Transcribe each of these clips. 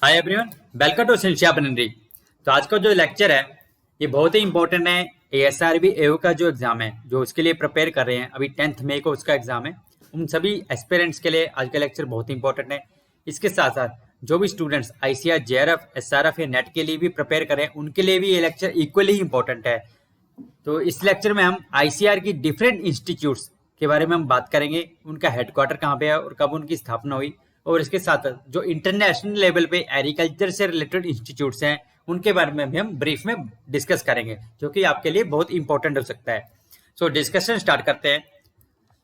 Hi everyone, welcome to शिक्षा बनरी। तो आज का जो लेक्चर है ये बहुत ही इंपॉर्टेंट है। एएसआरबी एओ का जो एग्जाम है जो उसके लिए प्रिपेयर कर रहे हैं, अभी 10th मई को उसका एग्जाम है। उन सभी एस्पिरेंट्स के लिए आज का लेक्चर बहुत ही इंपॉर्टेंट है। इसके साथ साथ जो भी स्टूडेंट्स आईसीआर, जेआरएफ, एसआरएफ या नेट के लिए भी प्रिपेयर कर रहे हैं उनके लिए भी ये लेक्चर इक्वली इंपॉर्टेंट है। तो इस लेक्चर में हम आईसीआर की डिफरेंट इंस्टीट्यूट्स के बारे में हम बात करेंगे, उनका हेडक्वार्टर कहाँ पे है और कब उनकी स्थापना हुई, और इसके साथ जो इंटरनेशनल लेवल पे एग्रीकल्चर से रिलेटेड इंस्टीट्यूट्स हैं उनके बारे में भी हम ब्रीफ में डिस्कस करेंगे, जो कि आपके लिए बहुत इंपॉर्टेंट हो सकता है। सो डिस्कशन स्टार्ट करते हैं।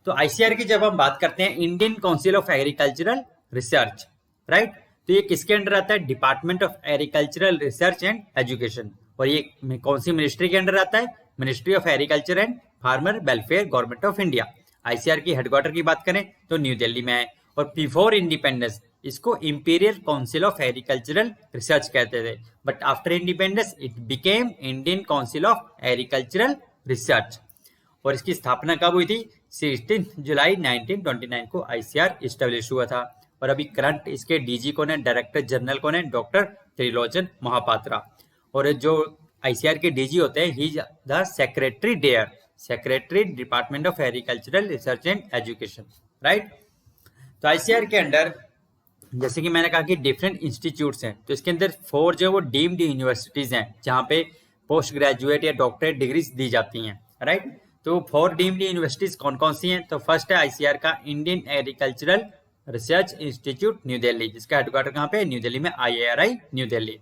तो आईसीआर की जब हम बात करते हैं, Indian council of agricultural research, right, तो ये किसके अंडर आता है? Department of agricultural research and education. और ये कौन सी मिनिस्ट्री के अंडर आता है? Ministry of agriculture and farmer welfare, government of India. ICR की हेडक्वार्टर की बात करें तो न्यू दिल्ली में है। और बिफोर इंडिपेंडेंस इसको imperial council of agricultural research कहते थे, but after independence it became Indian council of agricultural research. और इसकी स्थापना कब हुई थी? 16 जुलाई 1929 को आईसीआर इस्टेब्लिश हुआ था। और अभी करंट इसके डीजी कौन है? डायरेक्टर जनरल कौन है? डॉक्टर त्रिलोचन महापात्रा। और जो आईसीआर के डीजी होते हैं, he the secretary DARE, secretary department of agricultural research and education, right. तो आईसीआर के अंडर जैसे कि मैंने कहा कि डिफरेंट इंस्टीट्यूट्स हैं, तो इसके अंदर 4 जो वो डीम्ड यूनिवर्सिटीज हैं जहाँ पे पोस्ट ग्रेजुएट या डॉक्टरेट डिग्रीज दी जाती हैं, राइट। तो 4 डीम्ड यूनिवर्सिटीज कौन कौन सी हैं? तो फर्स्ट है आईसीआर का Indian agricultural research institute new Delhi, जिसका हेडक्वार्टर कहाँ पे? न्यू दिल्ली में, IARI न्यू दिल्ली।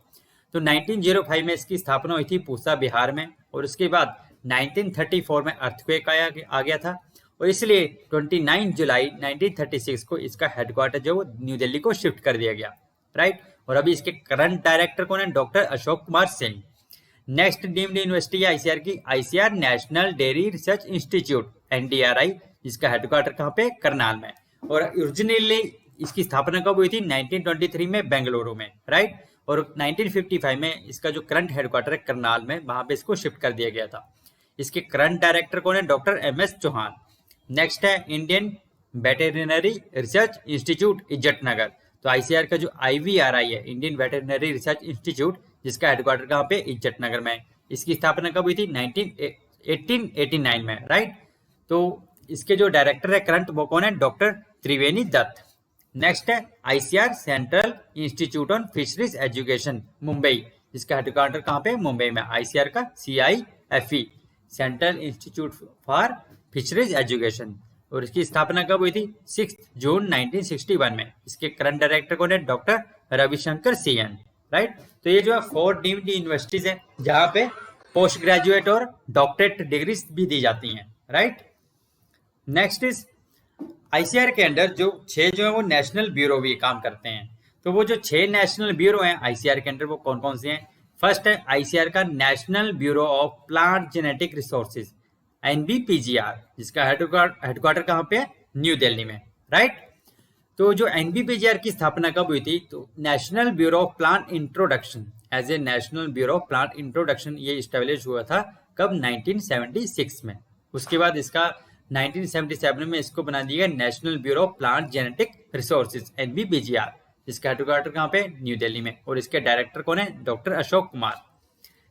तो 1905 में इसकी स्थापना हुई थी पूसा, बिहार में। और उसके बाद 1934 में अर्थक्वेक आ गया था, और इसलिए 29 जुलाई 1936 को इसका हेडक्वार्टर जो न्यू दिल्ली को शिफ्ट कर दिया गया, राइट। और अभी इसके करंट डायरेक्टर कौन है? Doctor Ashok Kumar Singh. Next deemed university है आईसीआर की, ICR national dairy research institute NDRI, जिसका हेडक्वार्टर कहाँ पे? करनाल में। और ओरिजिनली इसकी स्थापना कब हुई थी? 1923 में बेंगलुरु में, राइट। और 1955 में इसका जो करंट हेडक्वार्टर है करनाल में, वहां पे इसको शिफ्ट कर दिया गया था। इसके करंट डायरेक्टर कौन है? Doctor MS Chauhan. नेक्स्ट है Indian veterinary research institute, Izzatnagar. तो आईसीआर का जो IVRI है, इंडियन वेटेरिनरी रिसर्च इंस्टीट्यूट, जिसका हेडक्वार्टर कहाँ पे? इज्जतनगर में। इसकी स्थापना कब हुई थी? 1889 में, राइट। तो इसके जो डायरेक्टर है करंट, वो कौन है? डॉक्टर त्रिवेणी दत्त। नेक्स्ट है ICR central institute on fisheries education, Mumbai, जिसका हेडक्वार्टर कहाँ पे? मुंबई में। आईसीआर का CIFE, central institute for fisheries education. और इसकी स्थापना कब हुई थी? 6 जून 1961 में। इसके करंट डायरेक्टर कौन है? Doctor Ravishankar CN, right. तो ये जो है 4 डीम्ड यूनिवर्सिटीज है जहाँ पे पोस्ट ग्रेजुएट और डॉक्टरेट डिग्रीज भी दी जाती हैं, राइट। नेक्स्ट इज आईसीआर के अंडर जो 6 जो है वो नेशनल ब्यूरो भी काम करते हैं। तो वो जो 6 नेशनल ब्यूरो हैं आईसीआर के अंडर, वो कौन कौन से हैं? फर्स्ट है आईसीआर का national bureau of plant genetic resources, NBPGR, जिसका हेडक्वार्टर कहाँ पे है? न्यू दिल्ली में, राइट। तो जो NBPGR की स्थापना कब हुई थी? तो national bureau of plant introduction, as a national bureau of plant introduction ये स्टेब्लिश हुआ था कब? 1976 में। उसके बाद इसका 1977 में इसको बना दिया गया national bureau of plant genetic resources, NBPGR, जिसका हेडक्वार्टर कहाँ पे? न्यू दिल्ली में। और इसके डायरेक्टर कौन है? डॉक्टर अशोक कुमार।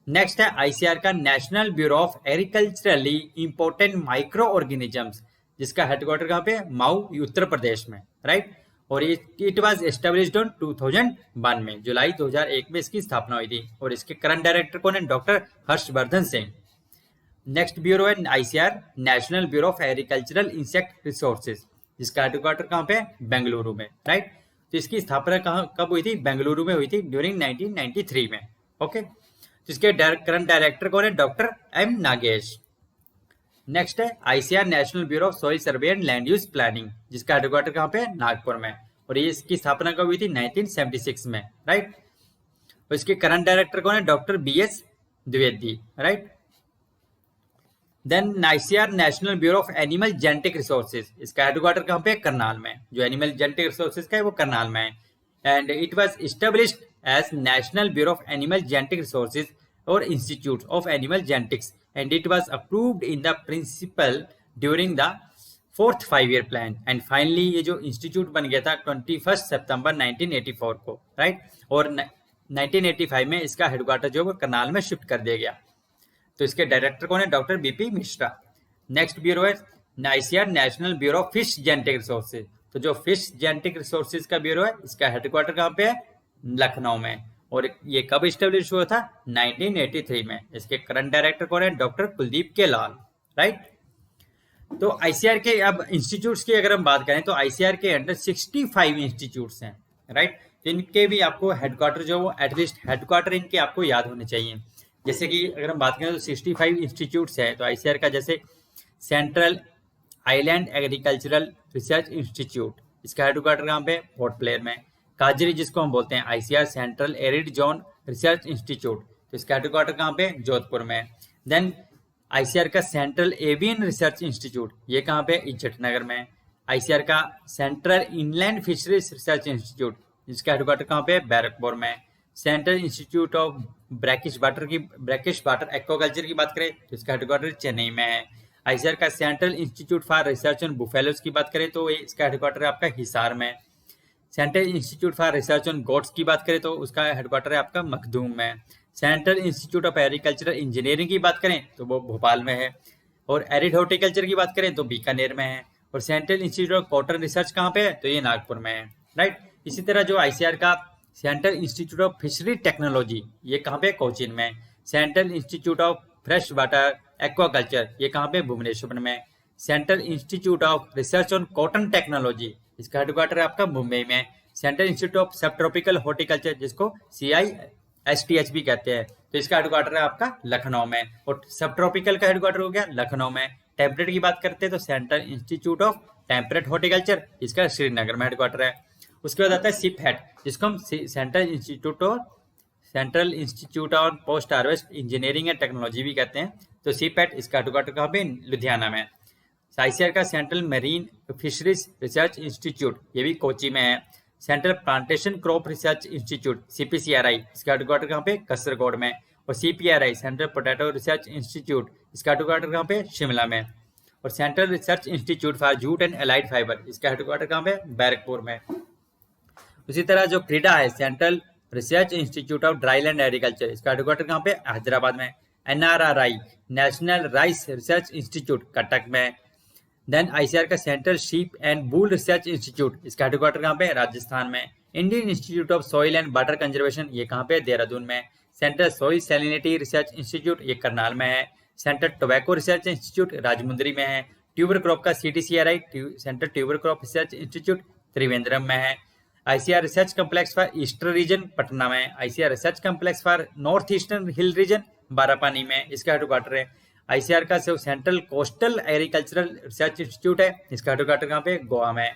नेक्स्ट है आईसीआर का national bureau of agriculturally important micro organisms, जिसका हेडक्वार्टर कहाँ पे? माऊ, उत्तर प्रदेश में, राइट। और इट वाज एस्टेब्लिश्ड ऑन 2001 में, जुलाई 2001 में इसकी स्थापना हुई थी। और इसके करंट डायरेक्टर कौन है? Doctor Harshvardhan Singh. Next bureau है ICR national bureau of agricultural insect resources, जिसका हेडक्वार्टर कहाँ पे? बेंगलुरु में, राइट। तो इसकी स्थापना कब हुई थी? बेंगलुरु में हुई थी ड्यूरिंग 1993 में, ओके। तो इसके करंट डायरेक्टर कौन है? Doctor M Nagesh. नेक्स्ट है ICR national bureau of soil survey and land use planning, जिसका हेडक्वार्टर कहाँ पे? नागपुर में। और ये इसकी स्थापना कब हुई थी? 1976 में, राइट। और इसके करंट डायरेक्टर कौन है? Doctor BS Dwivedi, right. Then ICR national bureau of animal genetic resources, इसका हेडक्वार्टर कहाँ पे? करनाल में। जो एनिमल जेनेटिक रिसोर्सेज का है वो करनाल में है। And it was established as National Bureau of Animal Genetic Resources or Institute of Animal Genetics, and it was approved in the principle during the 4th 5 year plan, and finally ये जो institute बन गया था 21 सितंबर 1984 को, right. और 1985 में इसका headquarter जो है करनाल में शिफ्ट कर दिया गया। तो इसके डायरेक्टर कौन है? Doctor BP Mishra. Next bureau है ICR, national bureau of fish genetic resources. तो जो फिश जेनेटिक रिसोर्सेज का ब्यूरो है, इसका हेडक्वार्टर कहाँ पे है? लखनऊ में। और ये कब स्टेब्लिश हुआ था? 1983 में। इसके करंट डायरेक्टर कौन है? डॉक्टर कुलदीप के लाल, राइट। तो आईसीआर के अब इंस्टीट्यूट्स की अगर हम बात करें तो आईसीआर के अंडर 65 इंस्टीट्यूट्स हैं, राइट। इनके भी आपको हेडक्वार्टर जो वो एटलीस्ट हेडक्वार्टर इनके आपको याद होने चाहिए। जैसे कि अगर हम बात करें तो 65 इंस्टीट्यूट्स हैं तो आईसीआर का, जैसे central island agricultural research institute, इसका हेडक्वार्टर कहाँ पे? पोर्ट ब्लेयर में। काजरी जिसको हम बोलते हैं ICR central arid zone research institute, तो इसका हेडक्वार्टर कहाँ पे? जोधपुर में। देन आईसीआर का सेंट्रल एवियन रिसर्च इंस्टीट्यूट, ये कहाँ पे? इज्जतनगर में। आईसीआर का central inland fisheries research institute, इसका हेडक्वार्टर कहाँ पे? बैरकपुर में। Central institute of brackish water aquaculture की बात करें तो इसका हेडक्वार्टर चेन्नई में है। आईसीआर का central institute for research on buffaloes की बात करें तो इसका हेडक्वार्टर है आपका हिसार में। Central institute for research on goats की बात करें तो उसका हेडक्वार्टर है आपका मखदूम में। Central institute of agricultural engineering की बात करें तो वो भोपाल में है। और एरिड हॉर्टिकल्चर की बात करें तो बीकानेर में है। और central institute of cotton research कहाँ पे है? तो ये नागपुर में है, राइट। इसी तरह जो आईसीआर का central institute of fishery technology, ये कहाँ पे? कोचीन में। Central institute of fresh water aquaculture, ये कहाँ पे? भुवनेश्वर में। Central institute of research on cotton technology, इसका हेडक्वार्टर है आपका मुंबई में। सेंट्रल इंस्टीट्यूट ऑफ सब ट्रॉपिकल हॉर्टिकल्चर, जिसको CISTH भी कहते हैं, तो इसका हेडक्वार्टर है आपका लखनऊ में। और सब ट्रॉपिकल का हेडक्वार्टर हो गया लखनऊ में। टेम्परेट की बात करते हैं तो central institute of temperate horticulture, इसका श्रीनगर में हेडक्वार्टर है। उसके बाद आता है सिपहैट, जिसको हम central institute of post harvest engineering and technology भी कहते हैं। तो सिपहैट, इसका हेडक्वार्टर कहाँ पे? लुधियाना में। आईसीआर का central marine fisheries research institute, ये भी कोची में है। Central plantation crop research institute CPCRI, इसका हेडक्वार्टर कहाँ पे? कसरगोड में। और CPRI central potato research institute, इसका हेडक्वार्टर कहाँ पे? शिमला में। और central research institute for jute and allied fibre, इसका हेडक्वार्टर कहाँ पे? बैरकपुर में। उसी तरह जो क्रीडा है central research institute of dryland agriculture, इसका हेडक्वार्टर कहाँ पे? हैदराबाद में। NRRI national rice research institute Cuttack में। देन आईसीआर का central sheep and wool research institute, इसका हेडक्वार्टर कहाँ पे? राजस्थान में। Indian institute of soil and water conservation, ये कहाँ पे? देहरादून में। Central soil salinity research institute, ये करनाल में है। Central tobacco research institute Rajahmundry में है। ट्यूबर क्रॉप का CTCRI central tuber crop research institute Trivandrum में है। ICR research complex for eastern region Patna में। ICR research complex for north eastern hill region Barapani में, इसका हेडक्वार्टर है। आईसीआर का central coastal agricultural research institute है, इसका हेडक्वार्टर कहाँ पे? गोवा में।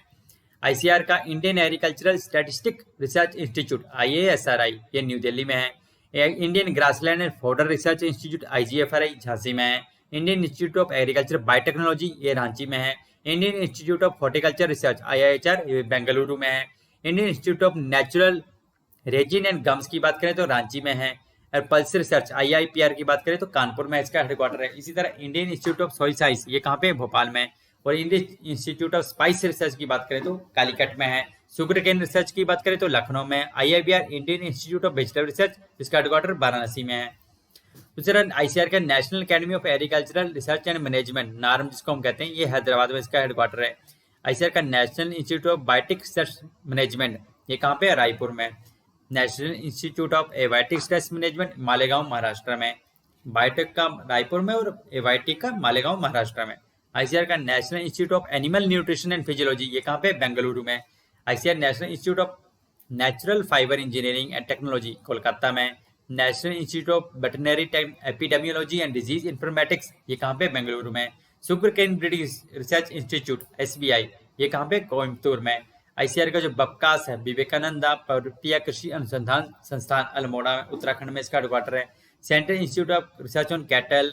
आईसीआर का Indian agricultural statistic research institute IASRI, ये न्यू दिल्ली में है। Indian grassland and fodder research institute IGFRI Jhansi में है। Indian institute of agriculture biotechnology, ये रांची में है। Indian institute of horticulture research IIHR, ये बेंगलुरु में है। Indian institute of natural resin and gums की बात करें तो रांची में है। और पल्स रिसर्च IIPR की बात करें तो कानपुर में इसका हेडक्वार्टर है। इसी तरह Indian institute of soil science, ये कहाँ पे? भोपाल में। और Indian institute of spice research की बात करें तो कालीकट में है। शुगर केन रिसर्च की बात करें तो लखनऊ में। IIBR Indian institute of vegetable research, इसका हेडक्वार्टर वाराणसी में है। दूसरी तरह आईसीआर का national academy of agricultural research and management NAARM, जिसको हम कहते हैं, ये हैदराबाद में इसका हेडक्वार्टर है। आईसीआर का national institute of biotic research management, ये कहाँ पे है? रायपुर में। National institute of abiotic stress management Malegaon Maharashtra में। बायोटेक का रायपुर में और एवाइटिक का मालेगांव महाराष्ट्र में। आईसीआर का national institute of animal nutrition and physiology, ये कहाँ पे? बेंगलुरु में। ICR national institute of natural fibre engineering and technology Kolkata में। National institute of veterinary epidemiology and disease informatics, ये कहाँ पे? बेंगलुरु में। Sugarcane breeding research institute SBI, ये कहाँ पे? कोयम्बतूर में। आईसीआर का जो बबकास है विवेकानंदा पर्वतीय कृषि अनुसंधान संस्थान अल्मोड़ा उत्तराखंड में, इसका हेडक्वार्टर है। Central institute of research on cattle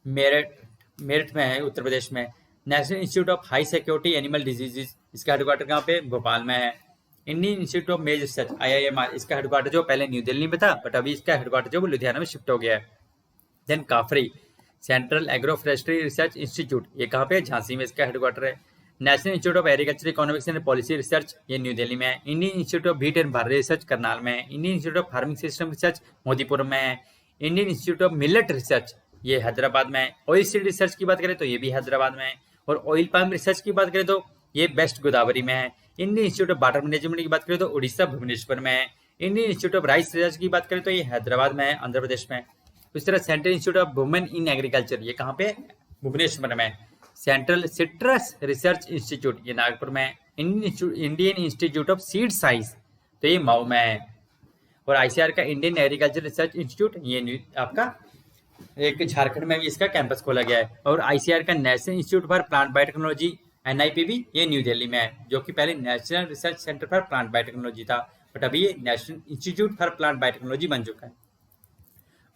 Meerut में है उत्तर प्रदेश में। National institute of high security animal diseases, इसका हेडक्वार्टर कहाँ पे? भोपाल में है। इंडियन इंस्टीट्यूट ऑफ मेज रिसर्च IIMR, इसका हेडक्वार्टर जो पहले न्यू दिल्ली में था बट अभी इसका हेडक्वार्टर जो लुधियाना में शिफ्ट हो गया है। Then CAFRI central agro forestry research institute, ये कहाँ पे? झांसी में इसका हेडक्वार्टर है। National institute of agriculture economics and policy research ये न्यू दिल्ली में है। Indian institute of wheat and barley research Karnal में है। Indian institute of farming system research Modipur में है। Indian institute of millet research ये हैदराबाद में है। ऑयल सीड रिसर्च की बात करें तो ये भी हैदराबाद में है। और ऑयल पाम रिसर्च की बात करें तो ये बेस्ट गोदावरी में है। Indian institute of water management की बात करें तो उड़ीसा भुवनेश्वर में है। Indian institute of rice research की बात करें तो ये हैदराबाद में है, आंध्र प्रदेश में। उस तरह central institute of women in agriculture ये कहाँ पे, भुवनेश्वर में। सेंट्रल सिट्रस रिसर्च इंस्टीट्यूट ये नागपुर में है। Indian institute of seed science तो ये मऊ में है। और आईसीआर का इंडियन एग्रीकल्चर रिसर्च इंस्टीट्यूट ये आपका एक झारखंड में भी इसका कैंपस खोला गया है। और आईसीआर का national institute for plant biotechnology NIPB ये न्यू दिल्ली में है, जो कि पहले national research centre for plant biotechnology था, बट अभी ये national institute for plant biotechnology बन चुका है।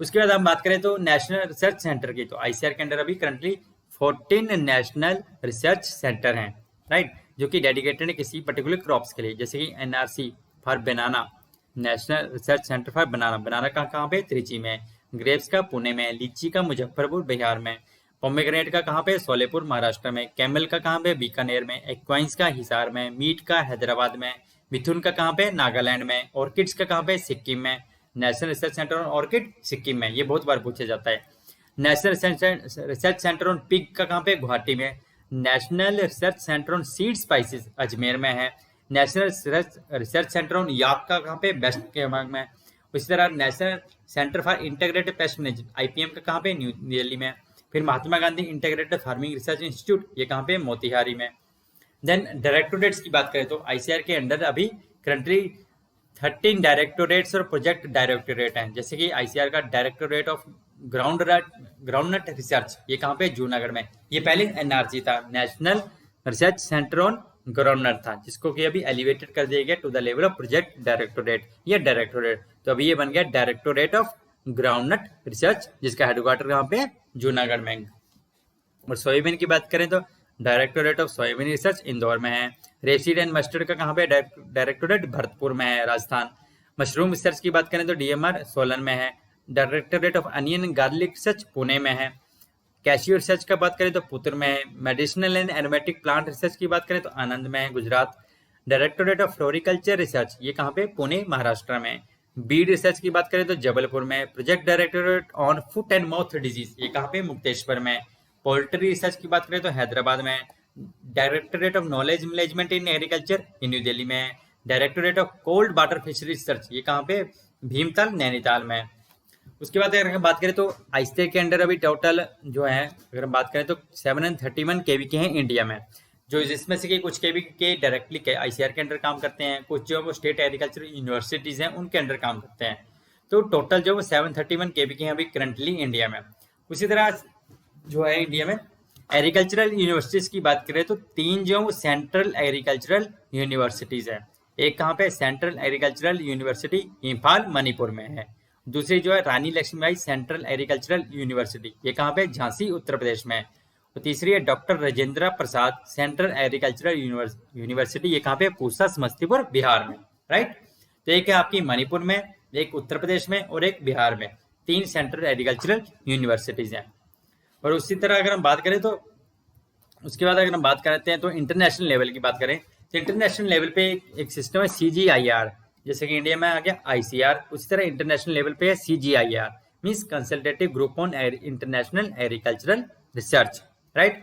उसके बाद हम बात करें तो नेशनल रिसर्च सेंटर की, तो आईसीआर के अंदर अभी करंटली 14 नेशनल रिसर्च सेंटर हैं, राइट, जो कि डेडिकेटेड है किसी पर्टिकुलर क्रॉप्स के लिए, जैसे कि NRC for banana, national research centre for banana. Banana का कहाँ पे, त्रिची में। ग्रेप्स का पुणे में। लीची का मुजफ्फरपुर बिहार में। पोमेग्रेनेट का कहाँ पे, सोलेपुर महाराष्ट्र में। कैमल का कहाँ पे, बीकानेर में। एक्वाइंस का हिसार में। मीट का हैदराबाद में। मिथुन का कहाँ पे, नागालैंड में। ऑर्किड्स का कहाँ पे, सिक्किम में। National research centre on orchid Sikkim में, ये बहुत बार पूछा जाता है। National research centre on pig का कहाँ पे, गुवाहाटी में। National research centre on seed spices Ajmer में है। National research centre on yak का कहाँ पे, वेस्ट केमांग में। उसी तरह national centre for integrated pest management IPM का कहाँ पे, न्यू दिल्ली में। फिर Mahatma Gandhi integrated farming research institute ये कहाँ पे, मोतिहारी में। देन डायरेक्टोरेट्स की बात करें तो आईसीआर के अंडर अभी करंटली 13 डायरेक्टोरेट्स और प्रोजेक्ट डायरेक्टोरेट हैं, जैसे कि आईसीआर का डायरेक्टोरेट ऑफ ग्राउंडनट रिसर्च ये कहाँ पे, जूनागढ़ में। ये पहले एनआरसी था, national research centre on groundnut था, जिसको कि अभी एलिवेटेड कर दिया गया to the level of project directorate या डायरेक्टोरेट। तो अभी ये बन गया डायरेक्टोरेट ऑफ ग्राउंडनट रिसर्च, जिसका हेडक्वार्टर कहाँ पे, जूनागढ़ में। और सोयाबीन की बात करें तो directorate of soybean research Indore में है। रेपसीड एंड मस्टर्ड का कहाँ पे, डायरेक्टोरेट भरतपुर में है, राजस्थान। मशरूम रिसर्च की बात करें तो डीएमआर सोलन में है। Directorate of onion garlic research Pune में है। कैशियो रिसर्च का बात करें तो पुत्र में है। Medicinal and aromatic plant research की बात करें तो आनंद में है, Gujarat. Directorate of floriculture research ये कहाँ पे, पुणे महाराष्ट्र में। बीड रिसर्च की बात करें तो जबलपुर में। Project directorate on foot and mouth disease ये कहाँ पे, मुक्तेश्वर में। पोल्ट्री रिसर्च की बात करें तो हैदराबाद में। Directorate of knowledge management in agriculture ये न्यू दिल्ली में। Directorate of cold water fishery research ये कहाँ पे, भीमताल नैनीताल में। उसके बाद अगर हम बात करें तो आईसीआर के अंडर अभी टोटल जो है, अगर हम बात करें तो 731 केवी के हैं इंडिया में, जो जिसमें से कि कुछ केवी के डायरेक्टली आईसीआर के अंडर काम करते हैं, कुछ जो वो स्टेट एग्रीकल्चर यूनिवर्सिटीज हैं उनके अंडर काम करते हैं। तो टोटल जो वो 731 केवी के हैं अभी करंटली इंडिया में। उसी तरह जो है इंडिया में एग्रीकल्चरल यूनिवर्सिटीज की बात करें तो 3 जो सेंट्रल एग्रीकल्चरल यूनिवर्सिटीज है। एक कहाँ पे, central agricultural university Imphal Manipur में है। दूसरी जो है रानी लक्ष्मीबाई सेंट्रल एग्रीकल्चरल यूनिवर्सिटी ये कहाँ पे, झांसी उत्तर प्रदेश में। तो तीसरी है doctor Rajendra Prasad central agricultural university ये कहाँ पे, पूसा समस्तीपुर बिहार में, राइट। तो एक है आपकी मणिपुर में, एक उत्तर प्रदेश में और एक बिहार में, 3 सेंट्रल एग्रीकल्चरल यूनिवर्सिटीज हैं। और उसी तरह अगर हम बात करें तो उसके बाद अगर हम बात करते हैं तो इंटरनेशनल लेवल की बात करें तो इंटरनेशनल लेवल पे एक सिस्टम है CGIAR, जैसे कि इंडिया में आ गया ICR, उसी तरह इंटरनेशनल लेवल पे है CGIAR, means consultative group on international agricultural research, right.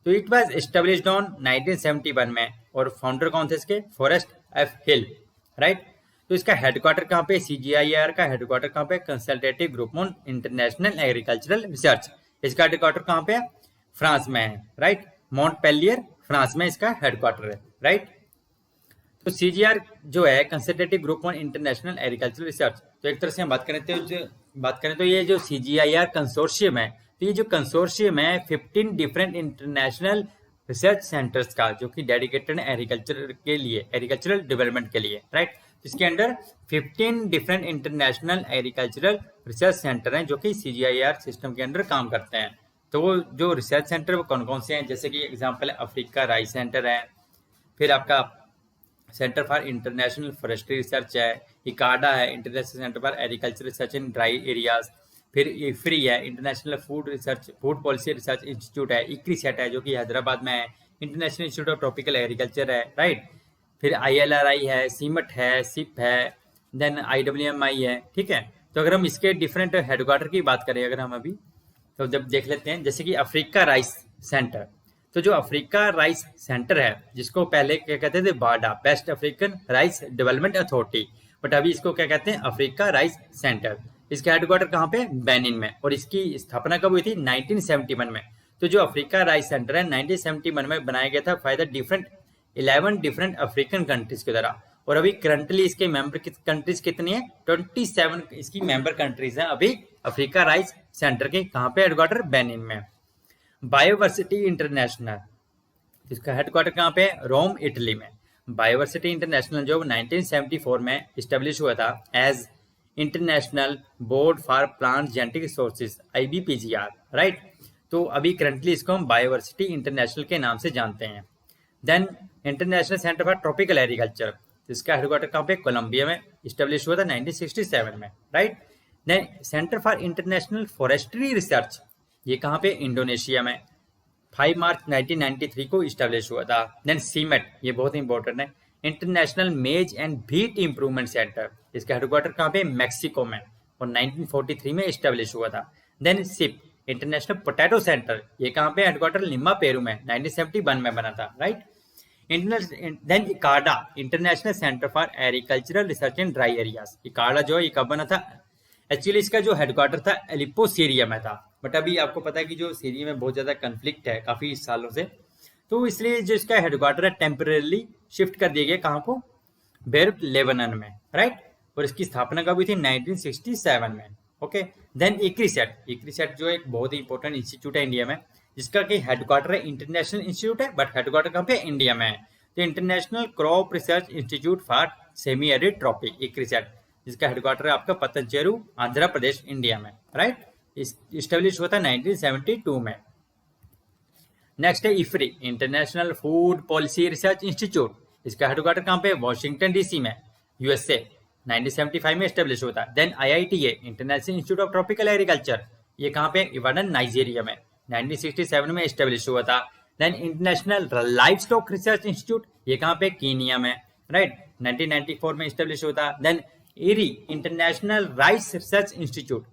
तो इट वाज एस्टेब्लिश्ड ऑन 1971 में, और फाउंडर कौन थे इसके, फॉरेस्ट F हिल, राइट। तो इसका हेडक्वार्टर कहाँ पे, CGIAR का हेडक्वार्टर कहाँ पे, consultative group on international agricultural research. इसका हेडक्वार्टर कहाँ पे है, फ्रांस में है, राइट। मॉन्टपेलियर फ्रांस में इसका हेडक्वार्टर है, राइट। तो CGIAR जो है consultative group on international agricultural research, तो एक तरह से हम बात करें तो ये जो CGIAR कंसोर्शियम है, तो ये जो कंसोर्शियम है 15 डिफरेंट इंटरनेशनल रिसर्च सेंटर्स का, जो कि डेडिकेटेड है एग्रीकल्चर के लिए, एग्रीकल्चरल डेवलपमेंट के लिए, राइट। इसके under 15 different international agricultural research centre हैं जो कि CGIAR सिस्टम के अंडर काम करते हैं। तो वो जो रिसर्च सेंटर वो कौन कौन से हैं, जैसे कि एग्जांपल है अफ्रीका राइस सेंटर है, फिर आपका centre for international forestry research है, इकाडा है, international centre for agriculture research in dry areas, फिर IFRI है, international food policy research institute है, ICRISAT है जो कि हैदराबाद में है, international institute of tropical agriculture है, राइट। फिर ILRI है, सीमट है, सिप है, देन IWMI है, ठीक है। तो अगर हम इसके डिफरेंट हेडक्वार्टर की बात करें अगर हम अभी, तो जब देख लेते हैं, जैसे कि अफ्रीका राइस सेंटर। तो जो अफ्रीका राइस सेंटर है, जिसको पहले क्या कहते थे, WARDA, West African rice development authority, but अभी इसको क्या कहते हैं, अफ्रीका राइस सेंटर। इसका हेडक्वार्टर कहाँ पे, बेनिन में, और इसकी स्थापना कब हुई थी, 1971 में। तो जो अफ्रीका राइस सेंटर है 1971 में बनाया गया था for the different 11 different African countries के द्वारा। और अभी करंटली इसके मेंबर कंट्रीज कितनी है, 27 इसकी मेंबर कंट्रीज हैं अभी अफ्रीका राइस सेंटर के। कहाँ पे हेडक्वार्टर, बेनिन में। बायोवर्सिटी इंटरनेशनल, इसका हेडक्वार्टर कहाँ पे, रोम, इटली में। बायोवर्सिटी इंटरनेशनल जो 1974 में इस्टेब्लिश हुआ था as international board for plant genetic resources, IBPGR, right. तो अभी करंटली इसको हम बायोवर्सिटी इंटरनेशनल के नाम से जानते हैं। Then international centre for tropical agriculture, इसका हेडक्वार्टर कहाँ पे, कोलंबिया में, इस्टेब्लिश हुआ था 1967 में, right. Then centre for international forestry research, ये कहाँ पे, इंडोनेशिया में, 5 मार्च 1993 को इस्टेब्लिश हुआ था। देन सीमेट, ये बहुत इंपॉर्टेंट है, इंटरनेशनल मेज एंड व्हीट इंप्रूवमेंट सेंटर, इसका हेडक्वार्टर कहाँ पे, मैक्सिको में, और 1943 में इस्टेब्लिश हुआ था। Then CIP, international potato centre, ये कहाँ पे, हेडक्वार्टर लिमा, पेरू में, 1971 में बना था, right. Then इकाडा, international centre for agricultural research in dry areas, इकाडा जो है ये कब बना था, एक्चुअली इसका जो हेडक्वार्टर था एलिपो सीरिया में था, बट अभी आपको पता है कि जो सीरिया में बहुत ज्यादा कंफ्लिक्ट है काफी सालों से, तो इसलिए जो इसका हेडक्वार्टर है टेम्परेली शिफ्ट कर दिया गया, कहाँ को, बेरूत, लेबनान में, राइट। और इसकी स्थापना कब हुई थी, 1967 में, ओके। देन इक्रिसेट जो एक बहुत ही इंपॉर्टेंट इंस्टीट्यूट है इंडिया में, जिसका कि हेडक्वार्टर है इंटरनेशनल इंस्टीट्यूट है, बट हेडक्वार्टर कहाँ पे, इंडिया में है। तो international crop research institute for semi arid tropic, ICRISAT, जिसका हेडक्वार्टर है आपका पतंचेरू, आंध्र प्रदेश, इंडिया में, राइट। इस्टेब्लिश हुआ था 1972 में। नेक्स्ट है IFPRI, international food policy research institute, इसका हेडक्वार्टर कहाँ पे, वॉशिंगटन DC में, USA, 1975 में एस्टेब्लिश हुआ था। Then IITA, international institute of tropical agriculture, ये कहाँ पे, इबाडन, नाइजीरिया में, 1967 में एस्टेब्लिश हुआ था। Then international livestock research institute, ये कहाँ पे, कीनिया में, राइट, 1994 में एस्टेब्लिश हुआ था। Then eri, international rice research institute,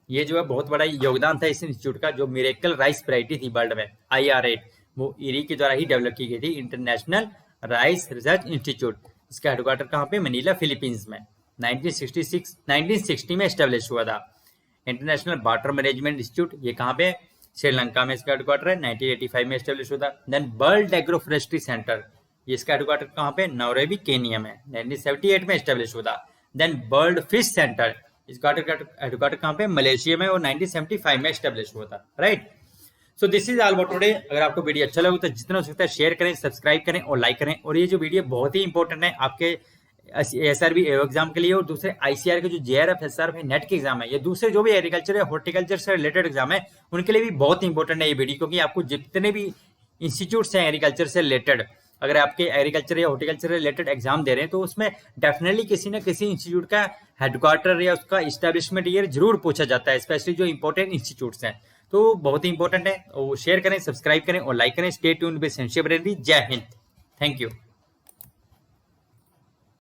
ये जो है बहुत बड़ा योगदान था इस इंस्टीट्यूट का, जो मिरेकल राइस वैरायटी थी वर्ल्ड में, IR8, वो इरी के द्वारा ही डेवलप की गई थी, इंटरनेशनल राइस रिसर्च इंस्टीट्यूट। इसका हेडक्वार्टर कहाँ पे, मनीला, फिलीपींस में, 1960 में एस्टेब्लिश हुआ था। इंटरनेशनल वाटर मैनेजमेंट इंस्टीट्यूट, ये कहाँ पे, श्रीलंका में इसका हेडक्वार्टर है, 1985 में एस्टेब्लिश हुआ था। Then world agro forestry centre, ये इसका हेडक्वार्टर कहाँ पे, नैरोबी, केनिया में, 1978 में एस्टेब्लिश हुआ था। देन वर्ल्ड फिश सेंटर, इसका हेडक्वार्टर कहाँ पे, मलेशिया में, और 1975 में एस्टेब्लिश हुआ था, right. So this is all about today. अगर आपको वीडियो अच्छा लगे तो जितना हो सकता है शेयर करें, सब्सक्राइब करें और लाइक करें। और ये जो वीडियो बहुत ही इंपॉर्टेंट है आपके SRB एग्जाम के लिए, और दूसरे ICR के जो JRF SRF नेट के एग्जाम है, ये दूसरे जो भी एग्रीकल्चर या हॉर्टिकल्चर से रिलेटेड एग्जाम है उनके लिए भी बहुत इंपॉर्टेंट है ये वीडियो, क्योंकि आपको जितने भी इंस्टीट्यूट्स हैं एग्रीकल्चर से रिलेटेड, अगर आपके एग्रीकल्चर या हॉर्टिकल्चर से रिलेटेड एग्जाम दे रहे हैं तो उसमें डेफिनेटली किसी न किसी इंस्टीट्यूट का हेडक्वार्टर या उसका इस्टेब्लिशमेंट ईयर जरूर पूछा जाता है, स्पेशली जो इंपॉर्टेंट इंस्टीट्यूट्स हैं। तो बहुत ही इंपॉर्टेंट है, शेयर करें, सब्सक्राइब करें और लाइक करें। स्टे ट्यून्ड विद संशय बरेली। जय हिंद, थैंक यू।